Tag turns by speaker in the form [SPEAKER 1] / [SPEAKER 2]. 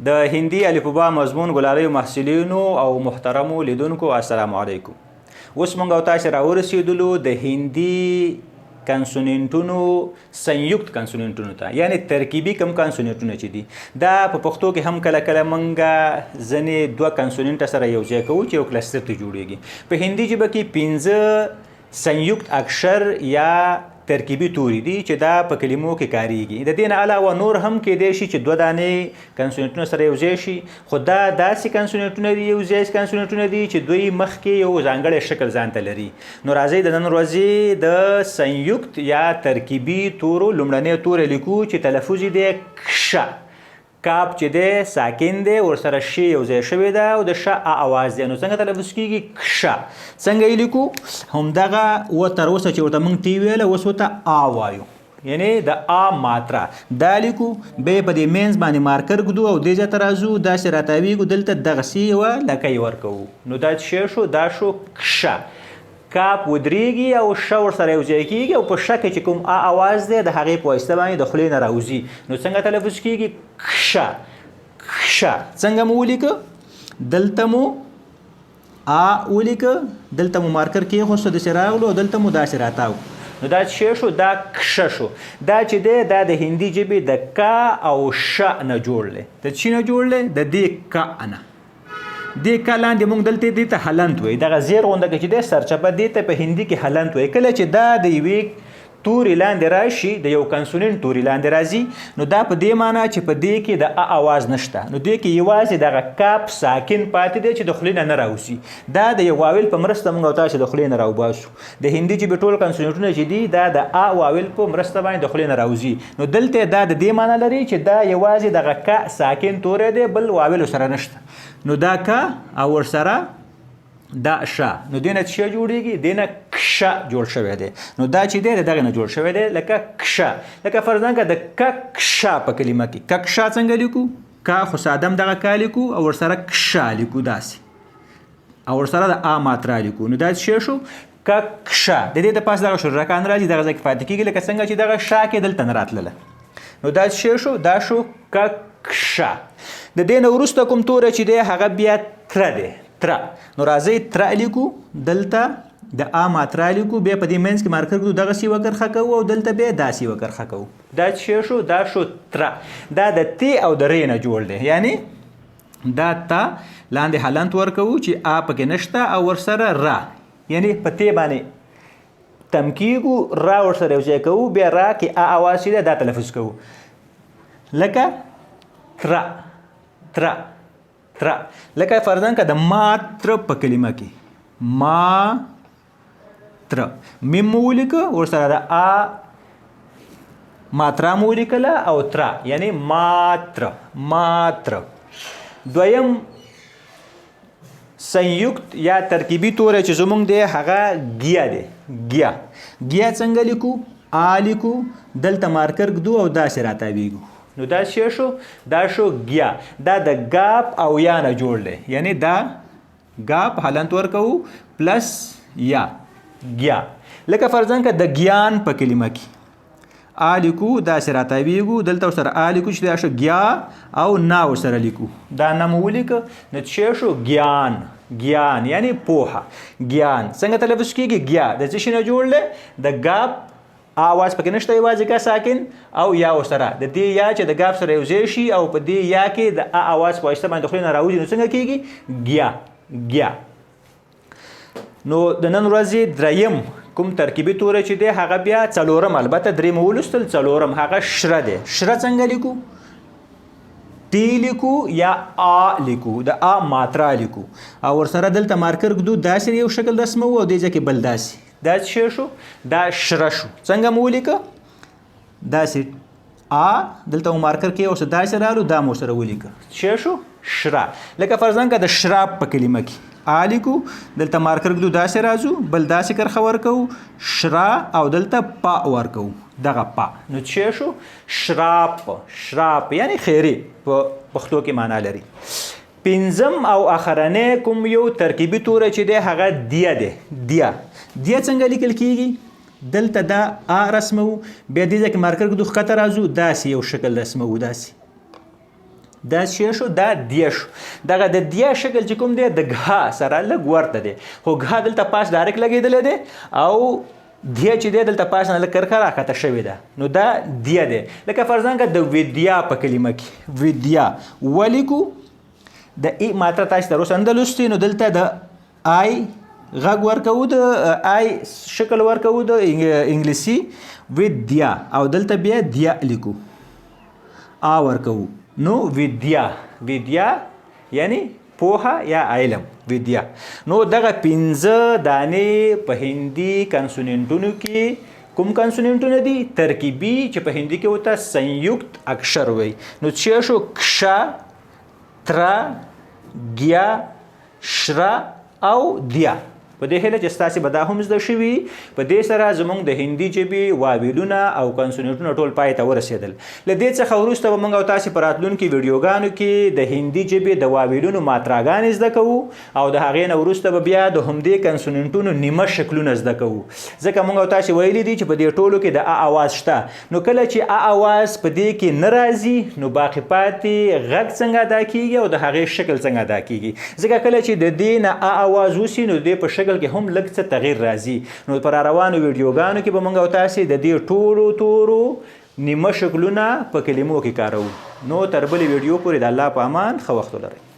[SPEAKER 1] د هندي الفبا مضمون ګلالیو محصلینو او محترمو لیدونکو السلام علیکم. اوس موږ او تاسو راورسېدلو د هندي کنسوننټونو سنیوکت کنسوننټونو ته، یعنی ترکیبي کم کنسوننټونه چې دي دا په پښتو کې هم کله کله موږ ځینې دوه کنسوننټ سره یو ځای کوو چې یو کلستر ته جوړیږي. په هندي ژبه کې 15 سنیوکت اکشر یا ترکیبي توري دي چې دا په کلمو کې کاریږي. د دې نه علاوه نور هم کېدای شي چې دوه دانې کنسوننټونه سره یو ځای شي، خو دا داسې کنسوننټونه دي، یو ځای کنسوننټونه دي چې دوی مخکې یو ځانګړی شکل ځان ته لري. نو راځئ د نن ورځې د سنیوکت یا ترکیبي تورو لومړنی توری لیکو چې تلفظ یې دی کشه. کاپ چې دی ساکن دی، ورسره ش یو ځای شوې ده او د ش اواز دی. نو څنګه تلفظ کېږي؟ کشه. څنګه یې لیکو؟ همدغه و تر اوسه چې ورته موږ ټي ویله، اوس ورته آ وایو، یعنی د آ ماترا دا لیکو. بیا په دې مینځ باندې مارکر ږدو او دې ځای ته راځو، داسې راتاویږو، دلته دغسې یوه لکۍ ورکوو. نو دا څه شو؟ دا شو کشه. کاپ ودرېږي او ش ورسره یو ځای کېږي او په ش کې چې کوم آ اواز دی د هغې په واسطه باندې د خولې نه راوځي. نو څنګه تلفظ کېږي؟ کشه. کشه. څنګه مو ولیکه؟ دلته مو آ ولیکه، دلته مو مارکر کېښوسته داسې راغلو او دلته مو داسې راتاو. نو دا څه شو؟ دا کشه شو. دا چې دی دا د هندي ژبې د کا او ش نه جوړ دی. د چی نه جوړ دی؟ د دې کا نه. دې کا لاندې موږ دلته دې ته هلند وایي، دغه زیر غونډه کې چې دی سرچپه دې ته په هندي کې هلند وایي. کله چې دا د یوې توري لاندې راشي، د یو کنسوننټ توري لاندې راځي، نو دا په دې معنی چې په دې کې د ا اواز نشته، نو دې کې یوازې دغه کاپ ساکن پاتې دی چې د خولې نه راوځي. دا د یو واویل په مرسته موږ او تاسو د خولې نه راوباسو. د هندي ژبې ټول کنسوننټونه چې دي دا د ا واویل په مرسته باندې د خولې نه راوځي. نو دلته دا د دې معنی لري چې دا یوازې دغه کا ساکن توری دی، بل واویل سره نشته. نو دا کا او ورسره دا ش، نو دې نه څه جوړیږي؟ دې نه کشه جوړ شوی دی. نو دا چې دی دغه نه جوړ شوی دی، لکه کشه. لکه فرضاً که د ککشه په کلمه کې ککشه څنګه لیکو؟ کا خو سادم دغه کا لیکو او ورسره کشه لیکو داسې، او ورسره د آ ماترا لیکو. نو دا څه شو؟ ککشه. د دې د پاس دغه شرکان راځي، دغه ځای کې پاتې کېږي، لکه څنګه چې دغه شا کې دلته نه راتلله. نو دا څه شو؟ دا شو ککشه. د دې نه وروسته کوم توری چې دی هغه بیا تره دی. تره. نو راځئ تره لیکو، دلته د آ ماترا لیکو، بیا په دې منځ کې مارکر کړو، دغسې یوه کرښه کوو او دلته بیا داسې یوه کرښه کوو. دا څه شو؟ دا شو تره. دا د ت او د ر نه جوړ دی، یعنی دا ته لاندې حلنت ورکوو چې آ پکې نشته او ورسره را، یعنی په ت باندې تم کېږو، را ورسره یو ځای کوو، بیا را کې آ اواز چې دی دا تلفظ کوو، لکه تره تره تره. لکه فرضاً که د ماتره په کلمه کې ما تره میم مو ولیکه، ورسره د آ ماترا مو ولیکله او تره، یعنی ماتره ماتره. دویم سنیوکت یا ترکیبي توری چې زمونږ دی هغه ګیا دی. ګیا. ګیا څنګه لیکو؟ آ لیکو، دلته مارکر ږدو او داسې راتاویږو. نو دا څه شو؟ دا شو ګیا. دا د ګاپ او یا نه جوړ دی، یعنی دا ګاپ حلنت ورکوو پلس یا ګیا. لکه فرضاً که د ګیان په کلمه کې آ لیکو، داسې راتاویږو، دلته ورسره آ لیکو چې دا شو ګیا او نا ورسره لیکو، دا نه مو ولیکه. نو څه شو؟ ګیان. ګیان یعنی پوهه. ګیان. څنګه تلفظ کېږي؟ ګیا. د څه شي نه جوړ دی؟ د ګاپ آواز پکې نشته، یوازې کا ساکن او یا ورسره. د دې یا چې د ګاپ سره یو ځای شي او په دې یا کې د ا اواز په واسطه باندې خولې نه راوځي، نو څنګه کېږي؟ ګیا. ګیا. نو د نن ورځې دریم کوم ترکیبي توری چې دی هغه بیا څلورم، البته درې مو ولوستل، څلورم هغه شره دی. شره څنګه لیکو؟ ټي لیکو یا آ لیکو، د آ ماترا لیکو او ورسره دلته مارکر ږدو، داسې یو شکل رسموو او دې ځای کې بل داسې. دا څه شو؟ دا شره شو. څنګه مو ولیکه؟ داسې آ دلته مو مارکر کې اوس داسې رالو، دا مو سره ولیکه. څه شو؟ شره. لکه فرضاً که د شراب په کلمه کې آ لیکو، دلته مارکر ږدو، داسې راځو، بل داسې کرښه ورکوو، شرا او دلته پا ورکوو، دغه پا. نو څه شو؟ شراپ. شراپ یعنی خیری په پښتو کې معنا لري. پنځم او اخرنی کوم یو ترکیبي توری چې دی هغه دیا دی. دیا. دیا څنګه لیکل کېږي؟ دلته دا آ رسمو، بیا دې ځای کې مارکر ږدو، ښکته راځو، داسې یو شکل رسمو، داسې دا څه شو دا دیه شو دغه د دیه شکل چې کوم دی د غ سره لږ ورته دی خو غ دلته پاس ډایرکټ لګېدلی دی او دیه چې دی دلته پاس نه لږ کرکه راښکته شوې ده نو دا دیه دی لکه فرضاً که د ویدیا په کلمه کې ویدیا ولیکو د ای ماتره تاسو تر اوسه نه لوستې نو دلته د آی غږ ورکوو د آی شکل ورکوو د انګلیسي ویدیا او دلته بیا دیا لیکو آ ورکوو نو ویدیا یعنی پوهه یا علم ویدیا نو دغه 15 دانې په هندي کنسوننټونو کې کوم کنسوننټونه دي ترکیبي چې په هندي کې ورته संयुक्त اکشر وایي نو څه شو کشا ترا ګیا شرا او دیا په دې هیله چې ستاسې به دا هم زده شوي په دې سره زموږ د هندي ژبې واویلونه او کنسوننټونه ټول پای ته ورسېدل له دې څخه وروسته به موږ او تاسې په راتلونکي ویډیوګانو کې د هندي ژبې د واویلونو ماتراګانې زده کوو او د هغې نه وروسته به بیا د همدې کنسوننټونو نیمه شکلونه زده کوو ځکه موږ او تاسې ویلي دي چې په دې ټولو کې د ا اواز شته نو کله چې ا اواز په دې کې نه راځي نو باقي پاتې غږ څنګه ادا کیږي او د هغې شکل څنګه ادا کیږي ځکه کله چې د دې نه ا اواز وسي نو د دې په شکل کې هم لږ څه تغییر راځي نو پر روانو ویډیوګانو کې به موږ او تاسې د دې ټولو تورو نیمه شکلونه په کلمو کې کاروو نو تر بلې ویډیو پورې د الله په امان ښه وخت ولرئ